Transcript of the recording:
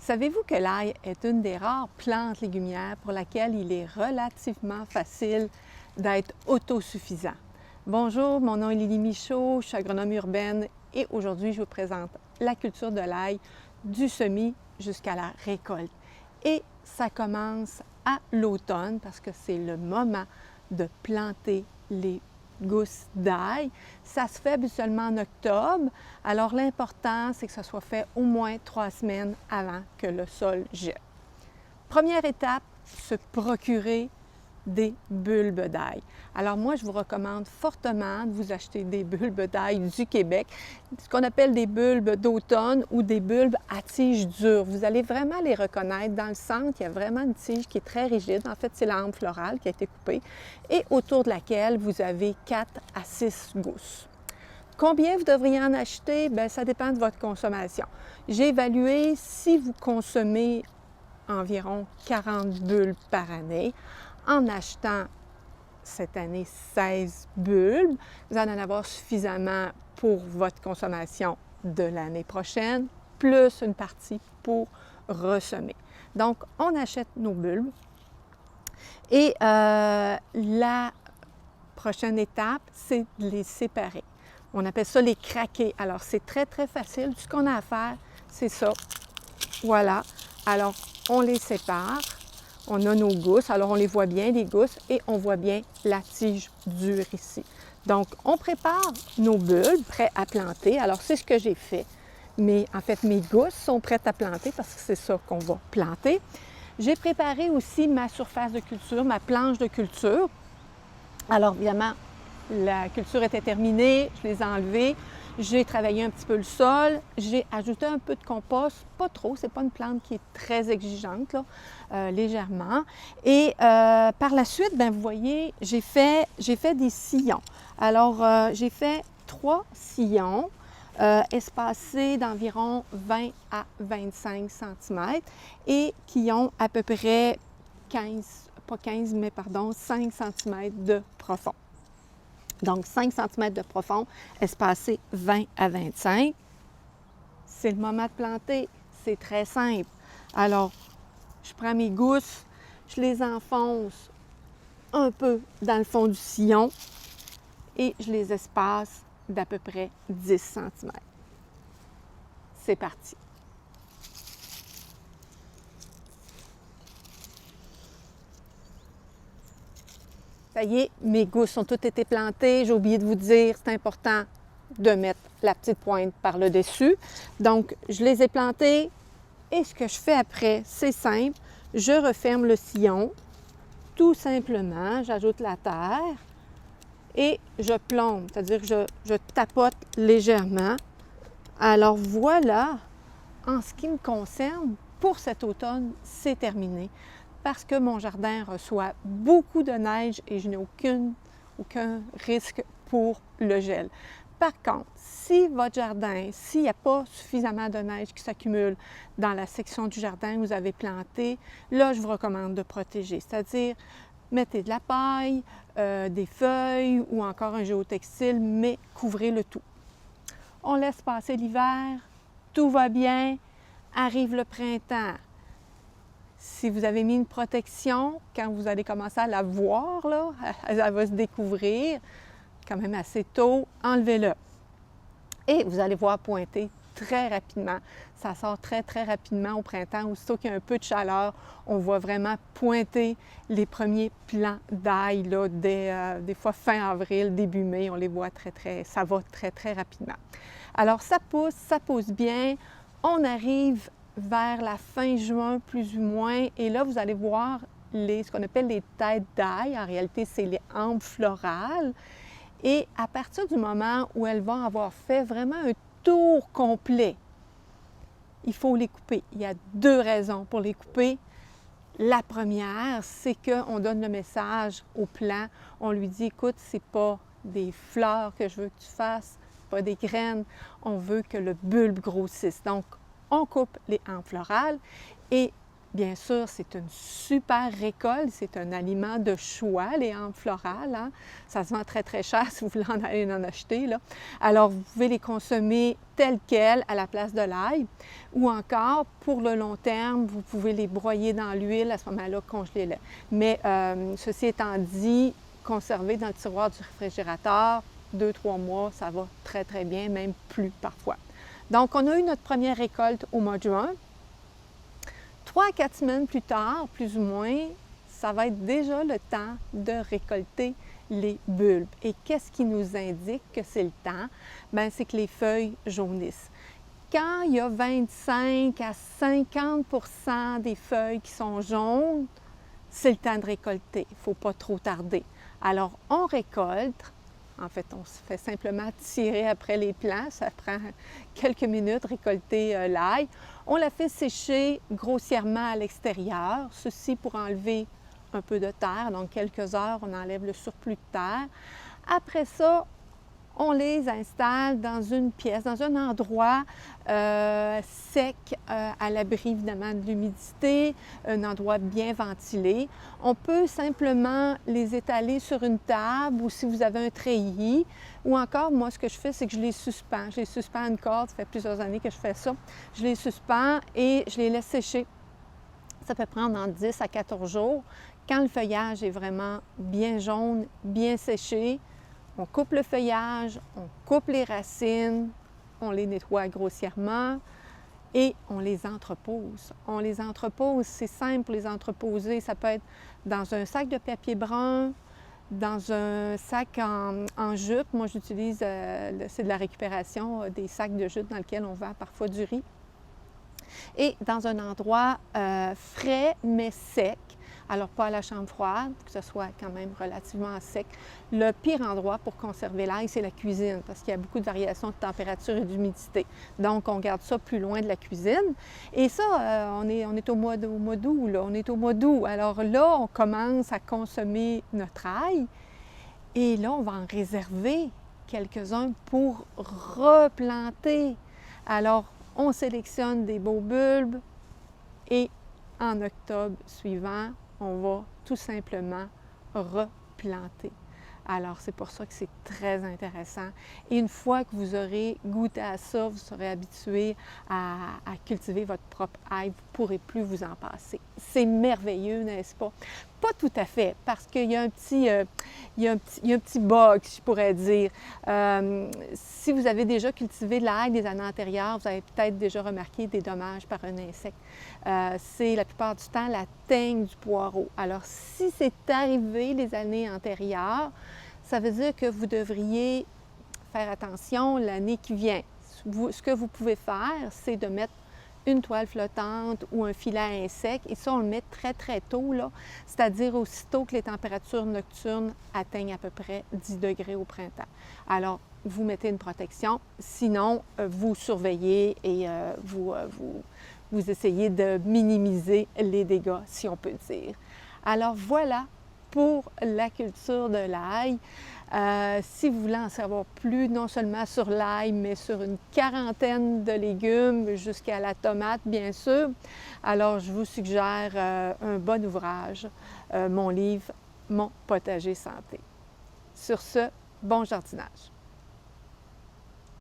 Savez-vous que l'ail est une des rares plantes légumières pour laquelle il est relativement facile d'être autosuffisant? Bonjour, mon nom est Lily Michaud, je suis agronome urbaine et aujourd'hui je vous présente la culture de l'ail du semis jusqu'à la récolte. Et ça commence à l'automne parce que c'est le moment de planter les gousses d'ail. Ça se fait habituellement en octobre, alors l'important, c'est que ça soit fait au moins 3 semaines avant que le sol gèle. Première étape, se procurer des bulbes d'ail. Alors moi, je vous recommande fortement de vous acheter des bulbes d'ail du Québec, ce qu'on appelle des bulbes d'automne ou des bulbes à tige dure. Vous allez vraiment les reconnaître. Dans le centre, il y a vraiment une tige qui est très rigide. En fait, c'est la hampe florale qui a été coupée et autour de laquelle vous avez 4 à 6 gousses. Combien vous devriez en acheter? Bien, ça dépend de votre consommation. J'ai évalué, si vous consommez environ 40 bulbes par année, en achetant cette année 16 bulbes, vous allez en avoir suffisamment pour votre consommation de l'année prochaine, plus une partie pour ressemer. Donc, on achète nos bulbes et la prochaine étape, c'est de les séparer. On appelle ça les craquer. Alors, c'est très, très facile. Tout ce qu'on a à faire, c'est ça. Voilà. Alors, on les sépare. On a nos gousses, alors on les voit bien, les gousses, et on voit bien la tige dure ici. Donc, on prépare nos bulbes prêts à planter. Alors, c'est ce que j'ai fait. Mais en fait, mes gousses sont prêtes à planter parce que c'est ça qu'on va planter. J'ai préparé aussi ma surface de culture, ma planche de culture. Alors, évidemment, la culture était terminée, je les ai enlevées. J'ai travaillé un petit peu le sol, j'ai ajouté un peu de compost, pas trop, c'est pas une plante qui est très exigeante, là, légèrement. Et par la suite, bien, vous voyez, j'ai fait des sillons. Alors, j'ai fait 3 sillons espacés d'environ 20 à 25 cm et qui ont à peu près 5 cm de profond. Donc, 5 cm de profond, espacé 20 à 25. C'est le moment de planter. C'est très simple. Alors, je prends mes gousses, je les enfonce un peu dans le fond du sillon et je les espace d'à peu près 10 cm. C'est parti. Ça y est, mes gousses ont toutes été plantées. J'ai oublié de vous dire, c'est important de mettre la petite pointe par le dessus. Donc, je les ai plantées et ce que je fais après, c'est simple. Je referme le sillon, tout simplement. J'ajoute la terre et je plombe, c'est-à-dire que je tapote légèrement. Alors voilà, en ce qui me concerne, pour cet automne, c'est terminé. Parce que mon jardin reçoit beaucoup de neige et je n'ai aucun risque pour le gel. Par contre, si votre jardin, s'il n'y a pas suffisamment de neige qui s'accumule dans la section du jardin que vous avez planté, là, je vous recommande de protéger. C'est-à-dire, mettez de la paille, des feuilles ou encore un géotextile, mais couvrez le tout. On laisse passer l'hiver, tout va bien, arrive le printemps. Si vous avez mis une protection, quand vous allez commencer à la voir, là, elle va se découvrir quand même assez tôt, enlevez-le. Et vous allez voir pointer très rapidement. Ça sort très, très rapidement au printemps. Aussitôt qu'il y a un peu de chaleur, on voit vraiment pointer les premiers plants d'ail, là, des fois fin avril, début mai. On les voit ça va très, très rapidement. Alors, ça pousse bien. On arrive vers la fin juin, plus ou moins, et là, vous allez voir ce qu'on appelle les têtes d'ail. En réalité, c'est les hampes florales. Et à partir du moment où elles vont avoir fait vraiment un tour complet, il faut les couper. Il y a 2 raisons pour les couper. La première, c'est qu'on donne le message au plant. On lui dit, écoute, c'est pas des fleurs que je veux que tu fasses, pas des graines. On veut que le bulbe grossisse. Donc, on coupe les hampes florales et Bien sûr, c'est une super récolte, c'est un aliment de choix, les hampes florales, hein? Ça se vend très, très cher si vous voulez en aller en acheter, là. Alors, vous pouvez les consommer telles quelles à la place de l'ail, ou encore, pour le long terme, vous pouvez les broyer dans l'huile, à ce moment-là, congelez-les. Mais ceci étant dit, conserver dans le tiroir du réfrigérateur, 2-3 mois, ça va très, très bien, même plus parfois. Donc, on a eu notre première récolte au mois de juin. 3 à 4 semaines plus tard, plus ou moins, ça va être déjà le temps de récolter les bulbes. Et qu'est-ce qui nous indique que c'est le temps? Bien, c'est que les feuilles jaunissent. Quand il y a 25 à 50 des feuilles qui sont jaunes, c'est le temps de récolter. Il ne faut pas trop tarder. Alors, on récolte. En fait, on se fait simplement tirer après les plants. Ça prend quelques minutes, récolter l'ail. On la fait sécher grossièrement à l'extérieur, ceci pour enlever un peu de terre. Donc, quelques heures, on enlève le surplus de terre. Après ça, on les installe dans une pièce, dans un endroit sec, à l'abri évidemment de l'humidité, un endroit bien ventilé. On peut simplement les étaler sur une table ou si vous avez un treillis, ou encore, moi, ce que je fais, c'est que je les suspends. Je les suspends à une corde, ça fait plusieurs années que je fais ça. Je les suspends et je les laisse sécher. Ça peut prendre entre 10 à 14 jours. Quand le feuillage est vraiment bien jaune, bien séché, on coupe le feuillage, on coupe les racines, on les nettoie grossièrement et on les entrepose. On les entrepose, c'est simple pour les entreposer. Ça peut être dans un sac de papier brun, dans un sac en jute. Moi, j'utilise, c'est de la récupération, des sacs de jute dans lesquels on vend parfois du riz. Et dans un endroit frais mais sec. Alors, pas à la chambre froide, que ce soit quand même relativement sec. Le pire endroit pour conserver l'ail, c'est la cuisine, parce qu'il y a beaucoup de variations de température et d'humidité. Donc, on garde ça plus loin de la cuisine. Et ça, on est au mois d'août, là. On est au mois d'août. Alors là, on commence à consommer notre ail. Et là, on va en réserver quelques-uns pour replanter. Alors, on sélectionne des beaux bulbes et en octobre suivant, on va tout simplement replanter. Alors, c'est pour ça que c'est très intéressant. Et une fois que vous aurez goûté à ça, vous serez habitué à cultiver votre propre ail. Vous ne pourrez plus vous en passer. C'est merveilleux, n'est-ce pas? Pas tout à fait, parce qu'il y a un petit bug, je pourrais dire. Si vous avez déjà cultivé de l'ail des années antérieures, vous avez peut-être déjà remarqué des dommages par un insecte. C'est la plupart du temps la teigne du poireau. Alors, si c'est arrivé les années antérieures, ça veut dire que vous devriez faire attention l'année qui vient. Ce que vous pouvez faire, c'est de mettre une toile flottante ou un filet à insectes. Et ça, on le met très, très tôt, là, c'est-à-dire aussitôt que les températures nocturnes atteignent à peu près 10 degrés au printemps. Alors, vous mettez une protection. Sinon, vous surveillez et vous essayez de minimiser les dégâts, si on peut dire. Alors, voilà pour la culture de l'ail. Si vous voulez en savoir plus, non seulement sur l'ail, mais sur une quarantaine de légumes, jusqu'à la tomate, bien sûr, alors je vous suggère un bon ouvrage, mon livre « Mon potager santé ». Sur ce, bon jardinage!